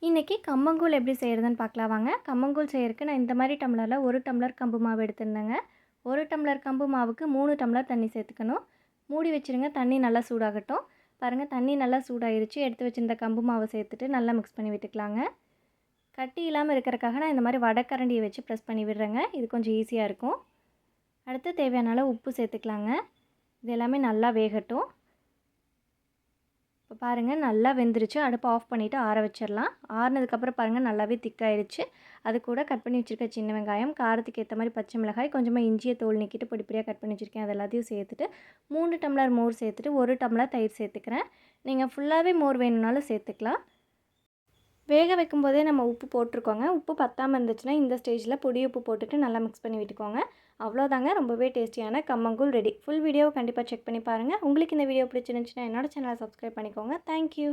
இன்றைக்கி கம்மங்கூழ் எப்படி செய்கிறதுன்னு பார்க்கலாம் வாங்க. கம்மங்கூழ் செய்யறதுக்கு நான் இந்த மாதிரி டம்ளரில் 1 டம்ளர் கம்பு மாவு எடுத்துருந்தேங்க. 1 டம்ளர் கம்பு மாவுக்கு 3 டம்ளர் தண்ணி சேர்த்துக்கணும். மூடி வச்சுருங்க, தண்ணி நல்லா சூடாகட்டும். பாருங்கள், தண்ணி நல்லா சூடாயிருச்சு. எடுத்து வச்சுருந்த கம்பு மாவை சேர்த்துட்டு நல்லா மிக்ஸ் பண்ணி விட்டுக்கலாங்க. கட்டி இல்லாமல் இருக்கிறக்காக நான் இந்த மாதிரி வடைக்கரண்டியை வச்சு ப்ரெஸ் பண்ணி விடுறேங்க. இது கொஞ்சம் ஈஸியாக இருக்கும். அடுத்து தேவையான அளவு உப்பு சேர்த்துக்கலாங்க. இது எல்லாமே நல்லா வேகட்டும். இப்போ பாருங்கள், நல்லா வெந்துருச்சு. அடுப்பை ஆஃப் பண்ணிவிட்டு ஆற வச்சிடலாம். ஆறுனதுக்கப்புறம் பாருங்கள், நல்லாவே திக்காயிடுச்சு. அது கூட கட் பண்ணி வச்சுருக்க சின்ன வெங்காயம், காரத்துக்கு ஏற்ற மாதிரி பச்சை மிளகாய், கொஞ்சமாக இஞ்சியை தோல் நீக்கிட்டு பொடி பொடியாக கட் பண்ணி வச்சுருக்கேன். அது எல்லாத்தையும் சேர்த்துட்டு 3 டம்ளர் மோர் சேர்த்துட்டு 1 டம்ளர் தயிர் சேர்த்துக்கிறேன். நீங்கள் ஃபுல்லாகவே மோர் வேணும்னாலும் சேர்த்துக்கலாம். வேக வைக்கும்போதே நம்ம உப்பு போட்டிருக்கோங்க. உப்பு பத்தாமல் இருந்துச்சுன்னா இந்த ஸ்டேஜில் பொடி உப்பு போட்டுட்டு நல்லா மிக்ஸ் பண்ணி விட்டுக்கோங்க. அவ்வளோதாங்க, ரொம்பவே டேஸ்டியான கம்மங்கூழ் ரெடி. ஃபுல் வீடியோவை கண்டிப்பாக செக் பண்ணி பாருங்கள். உங்களுக்கு இந்த வீடியோ பிடிச்சிருந்துச்சுன்னா என்னோட சேனலை சப்ஸ்கிரைப் பண்ணிக்கோங்க. தேங்க்யூ.